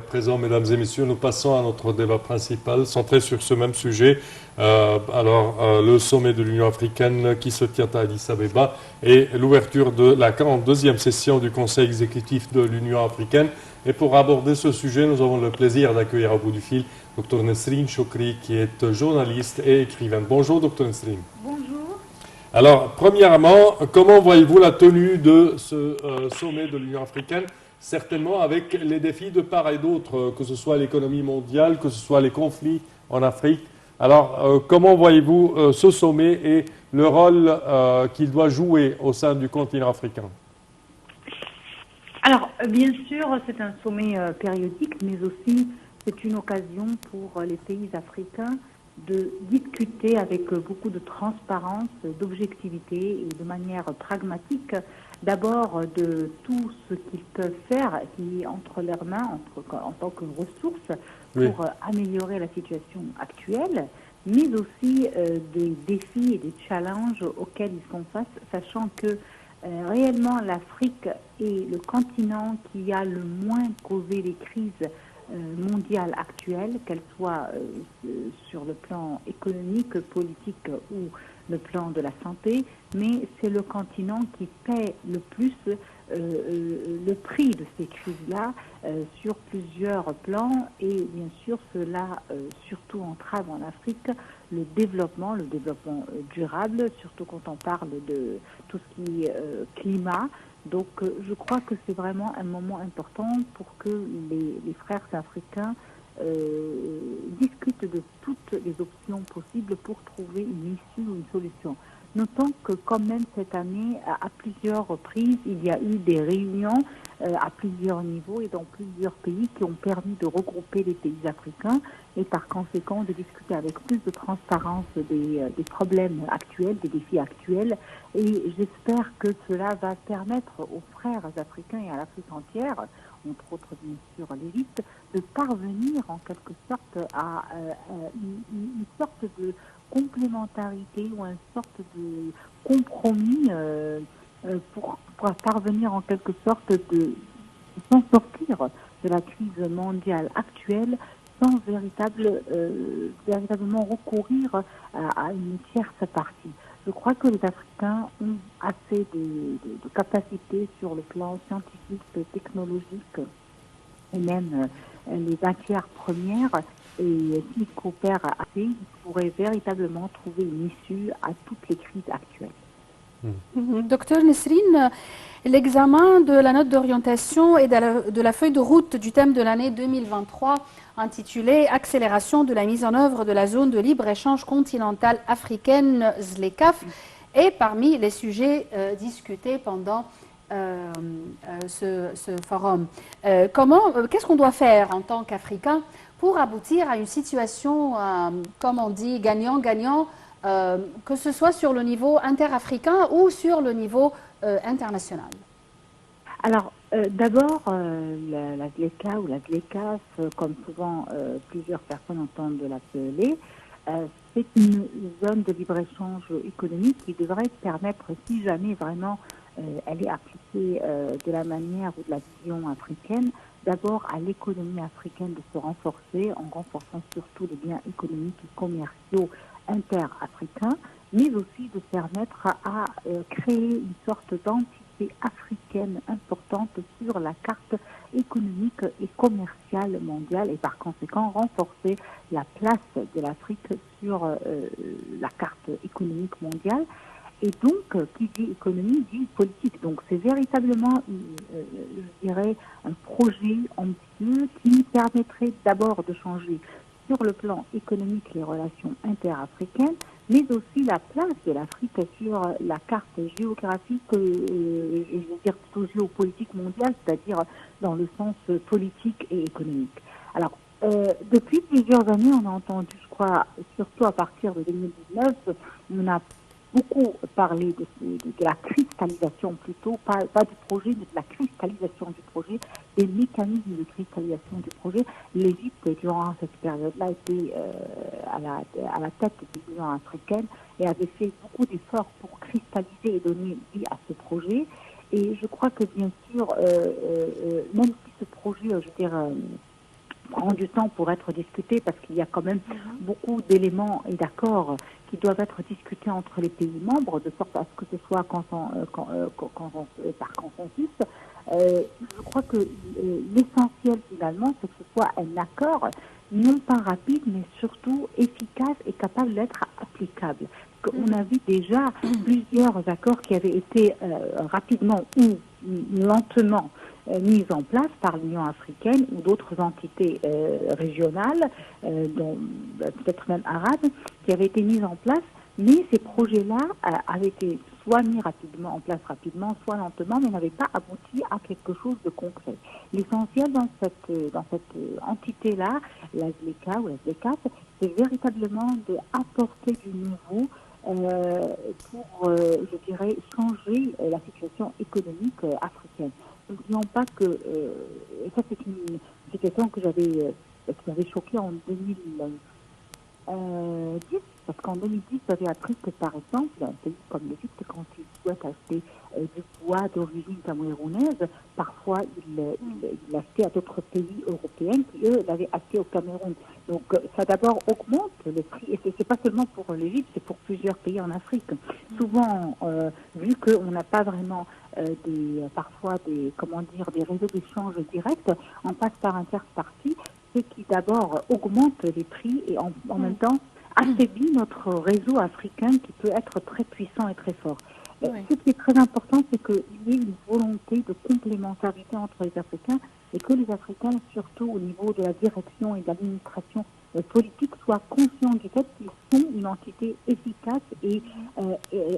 présent, mesdames et messieurs, nous passons à notre débat principal, centré sur ce même sujet. Le sommet de l'Union africaine qui se tient à Addis Abeba et l'ouverture de la 42e session du Conseil exécutif de l'Union africaine. Et pour aborder ce sujet, nous avons le plaisir d'accueillir au bout du fil Dr Nesrine Chokri, qui est journaliste et écrivaine. Bonjour, Dr Nesrine. Bonjour. Alors, premièrement, comment voyez-vous la tenue de ce sommet de l'Union africaine, certainement avec les défis de part et d'autre, que ce soit l'économie mondiale, que ce soit les conflits en Afrique. Alors, comment voyez-vous ce sommet et le rôle qu'il doit jouer au sein du continent africain? Alors, bien sûr, c'est un sommet périodique, mais aussi c'est une occasion pour les pays africains de discuter avec beaucoup de transparence, d'objectivité et de manière pragmatique, d'abord de tout ce qu'ils peuvent faire, qui est entre leurs mains en tant que ressources pour améliorer la situation actuelle, mais aussi des défis et des challenges auxquels ils font face, sachant que réellement l'Afrique est le continent qui a le moins causé les crises mondiales actuelles, qu'elles soient sur le plan économique, politique ou le plan de la santé, mais c'est le continent qui paie le plus le prix de ces crises-là sur plusieurs plans, et bien sûr cela surtout entrave en Afrique le développement durable, surtout quand on parle de tout ce qui est climat. Donc je crois que c'est vraiment un moment important pour que les frères africains discutent de toutes les options possibles pour trouver une issue ou une solution. Notons que quand même cette année, à plusieurs reprises, il y a eu des réunions à plusieurs niveaux et dans plusieurs pays qui ont permis de regrouper les pays africains et par conséquent de discuter avec plus de transparence des problèmes actuels, des défis actuels. Et j'espère que cela va permettre aux frères africains et à l'Afrique entière, entre autres bien sûr l'élite, de parvenir en quelque sorte à une sorte de complémentarité ou une sorte de compromis pour parvenir en quelque sorte de s'en sortir de la crise mondiale actuelle sans véritablement recourir à une tierce partie. Je crois que les Africains ont assez de capacités sur le plan scientifique, technologique et même les matières premières. Et s'ils coopèrent assez, ils pourraient véritablement trouver une issue à toutes les crises actuelles. Docteur Nesrine, l'examen de la note d'orientation et de la feuille de route du thème de l'année 2023 intitulé « Accélération de la mise en œuvre de la zone de libre-échange continentale africaine ZLECAf » est parmi les sujets discutés pendant ce forum. Qu'est-ce qu'on doit faire en tant qu'Africains pour aboutir à une situation, comme on dit, gagnant-gagnant, que ce soit sur le niveau interafricain ou sur le niveau international? Alors, d'abord, la ZLECA ou la ZLECAf, comme souvent plusieurs personnes entendent l'appeler, c'est une zone de libre-échange économique qui devrait permettre, si jamais vraiment elle est appliquée de la manière ou de la vision africaine, d'abord à l'économie africaine de se renforcer en renforçant surtout les biens économiques et commerciaux inter-africains, mais aussi de permettre à créer une sorte d'entité africaine importante sur la carte économique et commerciale mondiale et par conséquent renforcer la place de l'Afrique sur la carte économique mondiale. Et donc, qui dit économie dit politique. Donc, c'est véritablement, je dirais, un projet ambitieux qui permettrait d'abord de changer sur le plan économique les relations interafricaines, mais aussi la place de l'Afrique sur la carte géographique, je veux dire plutôt géopolitique mondiale, c'est-à-dire dans le sens politique et économique. Alors, depuis plusieurs années, on a entendu, je crois, surtout à partir de 2019, on a beaucoup parlé de la cristallisation plutôt, pas du projet, mais de la cristallisation du projet, des mécanismes de cristallisation du projet. L'Égypte, durant cette période-là, était à la tête de l'Union africaine et avait fait beaucoup d'efforts pour cristalliser et donner vie à ce projet. Et je crois que, bien sûr, même si ce projet, je veux dire, prend du temps pour être discuté parce qu'il y a quand même beaucoup d'éléments et d'accords qui doivent être discutés entre les pays membres, de sorte à ce que ce soit par consensus. Je crois que l'essentiel finalement, c'est que ce soit un accord non pas rapide, mais surtout efficace et capable d'être applicable. On a vu déjà plusieurs accords qui avaient été rapidement ou lentement mis en place par l'Union africaine ou d'autres entités régionales, dont peut-être même arabes, qui avaient été mises en place, mais ces projets-là avaient été soit mis en place rapidement, soit lentement, mais n'avaient pas abouti à quelque chose de concret. L'essentiel dans cette entité-là, la ZLECA ou la ZLECAf, c'est véritablement d'apporter du nouveau pour, je dirais, changer la situation économique africaine. N'oublions pas que, ça c'est une situation qui m'avait choqué en 2010, parce qu'en 2010, j'avais appris que, par exemple, un pays comme l'Égypte, quand il souhaite acheter du bois d'origine camerounaise, parfois il l'achetait à d'autres pays européens qui, eux, l'avaient acheté au Cameroun. Donc, ça d'abord augmente le prix, et c'est pas seulement pour l'Égypte, c'est pour plusieurs pays en Afrique. Souvent, vu qu'on n'a pas vraiment parfois des réseaux d'échange directs, on passe par un tiers parti, ce qui d'abord augmente les prix et en même temps affaiblit notre réseau africain qui peut être très puissant et très fort. Oui. Ce qui est très important, c'est qu'il y ait une volonté de complémentarité entre les Africains et que les Africains, surtout au niveau de la direction et de l'administration politique, soient conscients du fait qu'ils sont une entité efficace et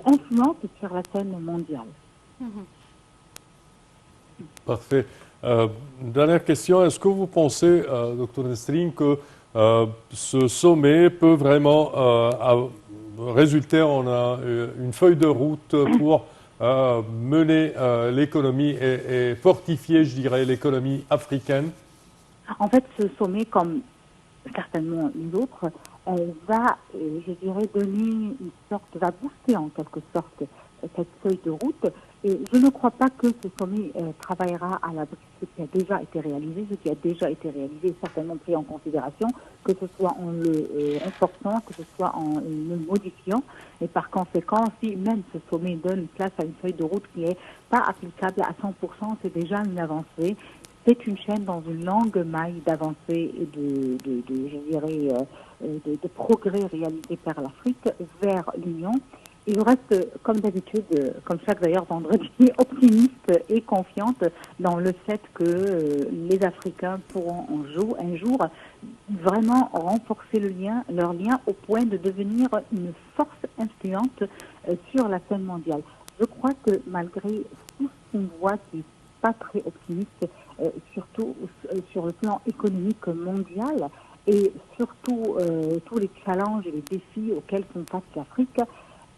influente sur la scène mondiale. Parfait. Dernière question, est-ce que vous pensez, Dr Nesrine, que ce sommet peut vraiment résulter en une feuille de route pour mener l'économie et fortifier, je dirais, l'économie africaine? En fait, ce sommet, comme certainement les autres, va, je dirais, va booster en quelque sorte cette feuille de route. Et je ne crois pas que ce sommet travaillera à l'abri de ce qui a déjà été réalisé. Ce qui a déjà été réalisé est certainement pris en considération, que ce soit en le renforçant, que ce soit en le modifiant. Et par conséquent, si même ce sommet donne place à une feuille de route qui n'est pas applicable à 100%, c'est déjà une avancée. C'est une chaîne dans une longue maille d'avancée et de progrès réalisés par l'Afrique vers l'Union. Et je reste, comme d'habitude, comme chaque d'ailleurs vendredi, optimiste et confiante dans le fait que les Africains pourront un jour vraiment renforcer leur lien au point de devenir une force influente sur la scène mondiale. Je crois que malgré tout ce qu'on voit qui n'est pas très optimiste, surtout sur le plan économique mondial, et surtout tous les challenges et les défis auxquels font face l'Afrique,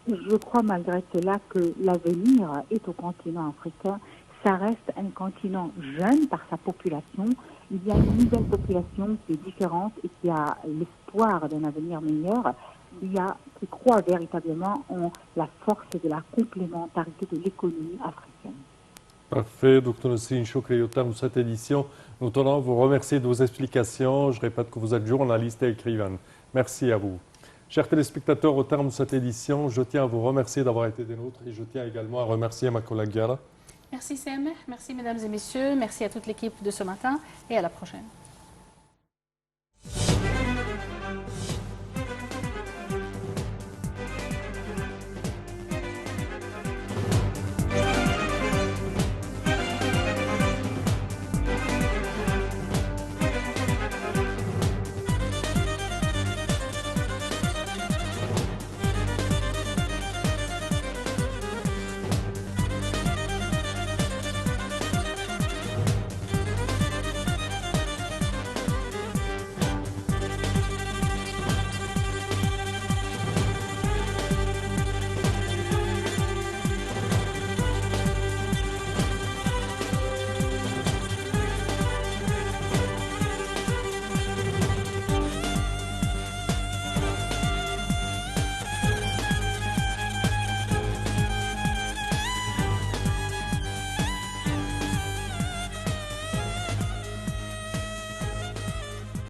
je crois malgré cela que l'avenir est au continent africain. Ça reste un continent jeune par sa population. Il y a une nouvelle population qui est différente et qui a l'espoir d'un avenir meilleur. Qui croit véritablement en la force de la complémentarité de l'économie africaine. Parfait, Dr Nesrine Choukri, au terme de cette édition, nous tenons à vous remercier de vos explications. Je répète que vous êtes journaliste et écrivaine. Merci à vous. Chers téléspectateurs, au terme de cette édition, je tiens à vous remercier d'avoir été des nôtres et je tiens également à remercier ma collègue Gara. Merci Sam, merci mesdames et messieurs, merci à toute l'équipe de ce matin et à la prochaine.